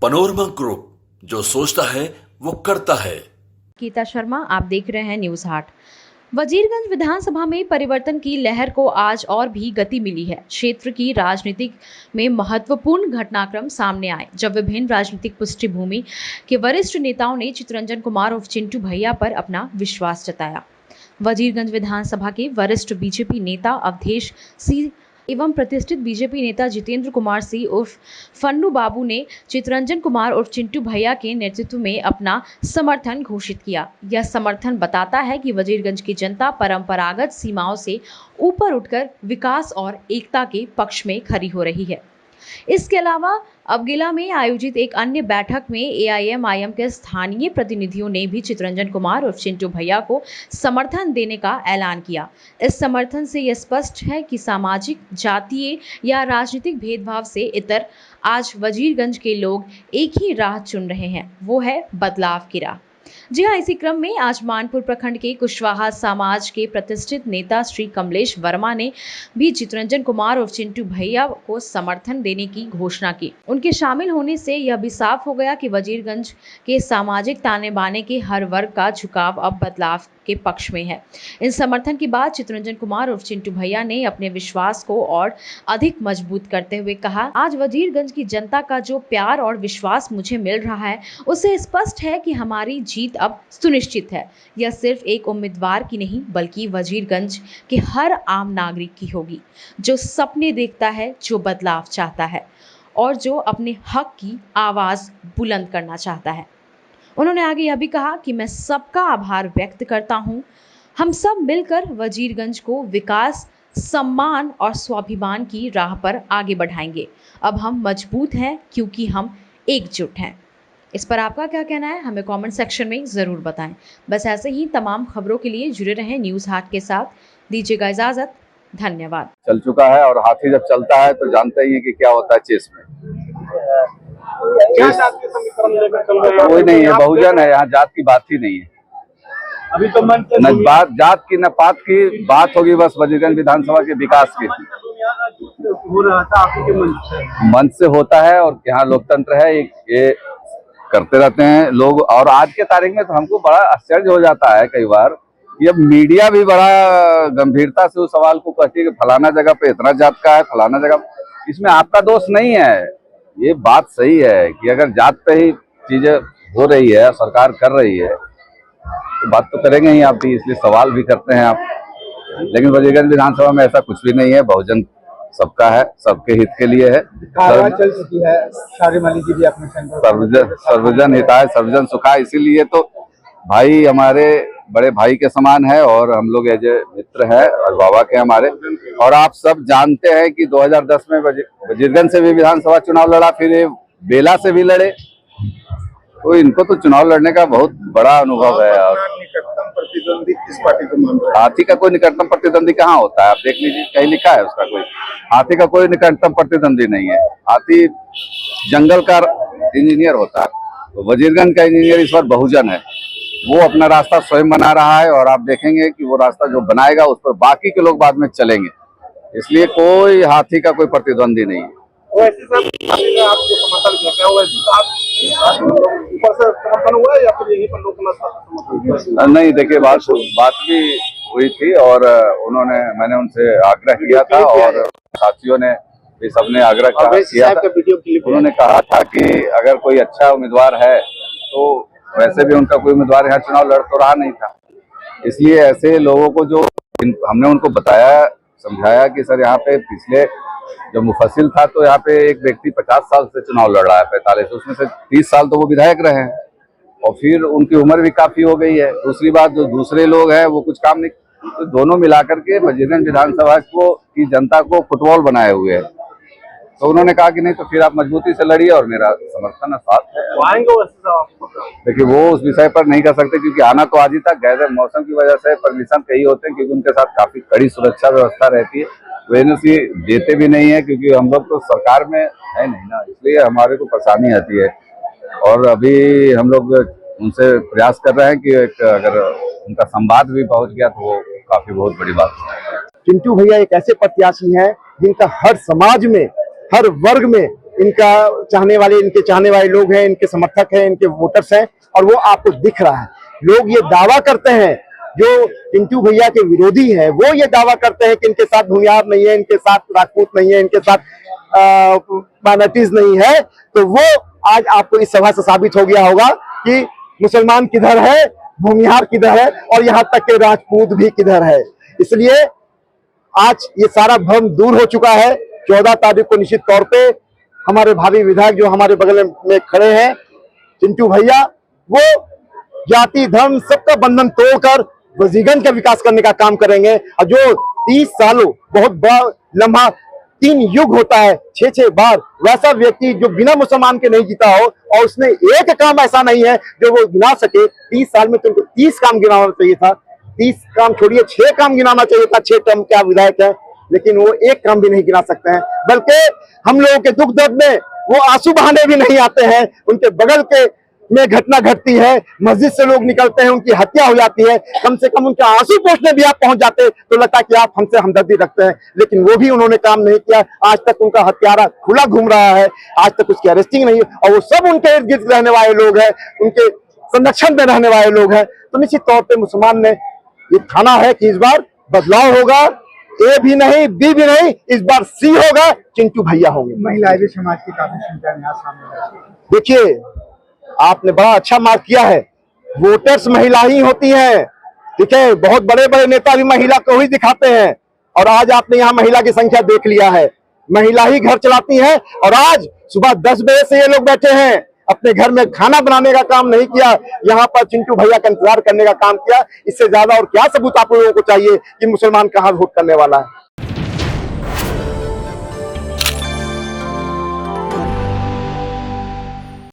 Panorama group, जो सोचता है वो करता है। गीता शर्मा, आप देख रहे हैं न्यूज हाट। वजीरगंज विधानसभा में परिवर्तन की लहर को आज और भी गति मिली है। क्षेत्र की राजनीति में महत्वपूर्ण घटनाक्रम सामने आए जब विभिन्न राजनीतिक पृष्ठभूमि के वरिष्ठ नेताओं ने चितरंजन कुमार उर्फ चिंटू भैया पर अपना विश्वास जताया। वजीरगंज विधानसभा के वरिष्ठ बीजेपी नेता अवधेश सिंह एवं प्रतिष्ठित बीजेपी नेता जितेंद्र कुमार सिंह उर्फ फन्नू बाबू ने चितरंजन कुमार उर्फ चिंटू भैया के नेतृत्व में अपना समर्थन घोषित किया। यह समर्थन बताता है कि वजीरगंज की जनता परंपरागत सीमाओं से ऊपर उठकर विकास और एकता के पक्ष में खड़ी हो रही है। इसके अलावा अबगिला में आयोजित एक अन्य बैठक में एआईएमआईएम के स्थानीय प्रतिनिधियों ने भी चितरंजन कुमार और चिंटू भैया को समर्थन देने का ऐलान किया। इस समर्थन से यह स्पष्ट है कि सामाजिक, जातीय या राजनीतिक भेदभाव से इतर आज वजीरगंज के लोग एक ही राह चुन रहे हैं, वो है बदलाव की राह। जी हाँ, इसी क्रम में आज मानपुर प्रखंड के कुशवाहा समाज के प्रतिष्ठित नेता श्री कमलेश वर्मा ने भी चितरंजन कुमार और चिंटू भैया को समर्थन देने की घोषणा की। उनके शामिल होने से यह भी साफ हो गया कि वजीरगंज के सामाजिक ताने बाने के हर वर्ग का झुकाव अब बदलाव के पक्ष में है। इन समर्थन के बाद चितरंजन कुमार और चिंटू भैया ने अपने विश्वास को और अधिक मजबूत करते हुए कहा, आज वजीरगंज की जनता का जो प्यार और विश्वास मुझे मिल रहा है, उससे स्पष्ट है कि हमारी जीत अब सुनिश्चित है। यह सिर्फ एक उम्मीदवार की नहीं बल्कि वजीरगंज के हर आम नागरिक की होगी, जो सपने देखता है, जो बदलाव चाहता है और जो अपने हक की आवाज बुलंद करना चाहता है। उन्होंने आगे यह भी कहा कि मैं सबका आभार व्यक्त करता हूं। हम सब मिलकर वजीरगंज को विकास, सम्मान और स्वाभिमान की राह पर आगे बढ़ाएंगे। अब हम मजबूत हैं क्योंकि हम एकजुट हैं। इस पर आपका क्या कहना है, हमें कमेंट सेक्शन में ज़रूर बताएं। बस ऐसे ही तमाम खबरों के लिए जुड़े रहें न्यूज़ हाट के साथ। दीजिएगा इजाज़त, धन्यवाद। चल चुका है और हाथी जब चलता है तो जानते ही है कि क्या होता है चेस में। कोई नहीं है, बहुजन है, यहाँ जात की बात ही नहीं है। अभी तो न बात जात की न पात की बात होगी, बस वजीरगंज विधानसभा के विकास की हो रहा था आपके मन से होता है। और यहाँ लोकतंत्र है, ये करते रहते हैं लोग। और आज के तारीख में तो हमको बड़ा आश्चर्य हो जाता है कई बार, ये मीडिया भी बड़ा गंभीरता से उस सवाल को कहती है कि फलाना जगह पे इतना जात का है, फलाना जगह। इसमें आपका दोष नहीं है। ये बात सही है कि अगर जात पे ही चीजें हो रही है, सरकार कर रही है, तो बात तो करेंगे ही आप भी, इसलिए सवाल भी करते हैं आप। लेकिन वजीरगंज विधानसभा में ऐसा कुछ भी नहीं है। बहुजन सबका है, सबके हित के लिए है। चल चुकी है, जी भी अपने सर्वजन हिताय सर्वजन सुखाय, इसीलिए तो भाई हमारे बड़े भाई के समान है और हम लोग एज ए मित्र है और बाबा के हमारे। और आप सब जानते हैं कि 2010 में वजीरगंज से भी विधानसभा चुनाव लड़ा, फिर ये बेला से भी लड़े, तो इनको तो चुनाव लड़ने का बहुत बड़ा अनुभव है। और निकटतम प्रतिद्वंदी किस पार्टी को मानते हैं? हाथी का कोई निकटतम प्रतिद्वंदी कहाँ होता है, आप देख लीजिए, कहीं लिखा है उसका कोई। हाथी का कोई निकटतम प्रतिद्वंदी नहीं है। हाथी जंगल का इंजीनियर होता है, तो वजीरगंज का इंजीनियर इस बार बहुजन है। वो अपना रास्ता स्वयं बना रहा है और आप देखेंगे कि वो रास्ता जो बनाएगा उस पर बाकी के लोग बाद में चलेंगे। इसलिए कोई हाथी का कोई प्रतिद्वंदी नहीं है। वैसे सर आपको समर्थन किया क्या? वैसे ऊपर से समर्थन हुआ है या फिर यही पर लोग? नहीं, देखिए बात भी हुई थी और मैंने उनसे आग्रह किया था और साथियों ने भी सबने आग्रह किया था। उन्होंने कहा था कि अगर कोई अच्छा उम्मीदवार है, तो वैसे भी उनका कोई उम्मीदवार यहाँ चुनाव लड़ तो रहा नहीं था, इसलिए ऐसे लोगों को जो हमने उनको बताया, समझाया कि सर यहाँ पे पिछले जब मुफस्सिल था तो यहाँ पे एक व्यक्ति 50 साल से चुनाव लड़ रहा है, 45, उसमें से 30 साल तो वो विधायक रहे हैं और फिर उनकी उम्र भी काफी हो गई है। दूसरी बात, जो दूसरे लोग हैं वो कुछ काम नहीं, तो दोनों मिलाकर के वजीरगंज विधानसभा को की जनता को फुटबॉल बनाए हुए है। तो उन्होंने कहा कि नहीं, तो फिर आप मजबूती से लड़िए और मेरा समर्थन साथ है। देखिए, वो उस विषय पर नहीं कर सकते क्योंकि आना तो आज ही था, गैर मौसम की वजह से परमिशन कई होते हैं क्योंकि उनके साथ काफी कड़ी सुरक्षा व्यवस्था रहती है। वे देते भी नहीं है क्योंकि हम लोग तो सरकार में है नहीं ना, इसलिए हमारे को परेशानी आती है। और अभी हम लोग उनसे प्रयास कर रहे हैं कि अगर उनका संवाद भी पहुंच गया तो वो काफी बहुत बड़ी बात है। चिंटू भैया एक ऐसे प्रत्याशी हैं जिनका हर समाज में, हर वर्ग में इनका इनके चाहने वाले लोग हैं, इनके समर्थक हैं, इनके वोटर्स हैं, और वो आपको दिख रहा है। लोग ये दावा करते हैं, जो चिंटू भैया के विरोधी हैं, वो ये दावा करते हैं कि इनके साथ भूमिहार नहीं है, इनके साथ राजपूत नहीं है, इनके साथ माइनॉरिटीज नहीं है। तो वो आज आपको इस सभा से साबित हो गया होगा कि मुसलमान किधर है, भूमिहार किधर है, और यहाँ तक के राजपूत भी किधर है। इसलिए आज ये सारा भ्रम दूर हो चुका है। 14 तारीख को निश्चित तौर पे हमारे भावी विधायक जो हमारे बगल में खड़े हैं, चिंटू भैया, वो जाति धर्म सबका बंधन तोड़कर वजीरगंज का विकास करने का काम करेंगे। और जो 30 सालों बहुत बड़ा लम्हा 3 युग होता है, 6-6 बार, वैसा व्यक्ति जो बिना मुसलमान के नहीं जीता हो, और उसने एक काम ऐसा नहीं है जो वो गिना सके। 30 साल में तुमको 30 काम गिनाना चाहिए था। 30 काम छोड़िए, 6 काम गिनाना चाहिए था। 6 टर्म क्या विधायक है, लेकिन वो एक काम भी नहीं गिना सकते हैं। बल्कि हम लोगों के दुख दर्द में वो आंसू बहाने भी नहीं आते हैं। उनके बगल के में घटना घटती है, मस्जिद से लोग निकलते हैं, उनकी हत्या हो जाती है, कम से कम उनके आंसू पोंछने भी आप पहुंच जाते तो लगता है कि आप हमसे हमदर्दी रखते हैं। लेकिन वो भी उन्होंने काम नहीं किया। आज तक उनका हत्यारा खुला घूम रहा है, आज तक उसकी अरेस्टिंग नहीं है, और वो सब उनके इर्द गिर्द रहने वाले लोग हैं, उनके संरक्षण में रहने वाले लोग हैं। तो निश्चित तौर पर मुसलमान ने ये ठाना है कि इस बार बदलाव होगा। ए भी नहीं, बी भी नहीं, इस बार सी होगा, चिंटू भैया होंगे। महिलाएं भी समाज की काफी संख्या में सामने है। देखिए, आपने बड़ा अच्छा मार्क किया है। वोटर्स महिला ही होती हैं, ठीक है। बहुत बड़े बड़े नेता भी महिला को ही दिखाते हैं, और आज आपने यहाँ महिला की संख्या देख लिया है। महिला ही घर चलाती हैं, और आज सुबह 10 बजे से ये लोग बैठे हैं, अपने घर में खाना बनाने का काम नहीं किया, यहाँ पर चिंटू भैया का इंतजार करने का काम किया। इससे ज्यादा और क्या सबूत आप लोगों को चाहिए कि मुसलमान कहाँ वोट करने वाला है।